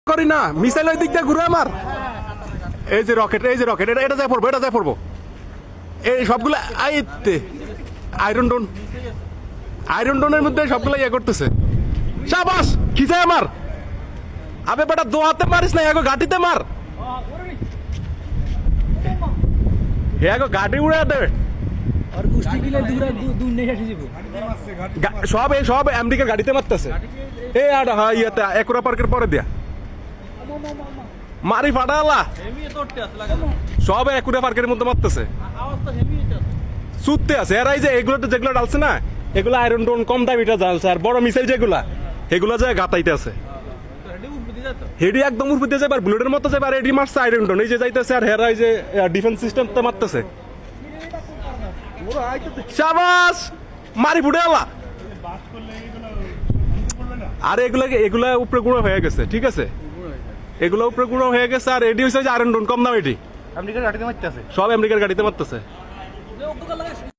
করি না মিসাইল ওই দিক দিয়ে ঘুরে আমার এই যে রকেট এটা যায় পড়বো এই সবগুলো আয়রন ডোনের মধ্যে সবগুলো ইয়ে করতেছে শাবাশ খিচে আমার আবে বেটা দোয়াতে মারিস না এগো গাটিতে মার এগো গাটি উড়ে দেবে সব আমেরিকার গাড়িতে মারতেছে এই আডা হ্যাঁ ইয়েতে একরা পার্কের পরে দিয়া মারি ফাটালা সব একুরা পার্কের মধ্যে মারতেছে সুত্তে আছে এরাই যে এগুলো যেগুলো ডালছে না এগুলো আয়রন ডোন কম দামিটা জ্বালছে আর বড় মিসাইল যেগুলা এগুলো যায় গাতাইতে আছে হেডি একদম উপর দিয়ে যাবে আর বুলেটের মতো যাবে আর এডি মারছে আয়রন ডোন এই যে যাইতেছে আর হেরা এই যে ডিফেন্স সিস্টেম তো মারতেছে শাবাশ মারি ফুটে আলা আর এগুলা উপরে গুঁড়ো হয়ে গেছে ঠিক আছে এগুলো উপরে গুঁড়ো হয়ে গেছে আর এডি হচ্ছে আয়রন ডোন কম দাম এটি সব আমেরিকার গাড়িতে মারতেছে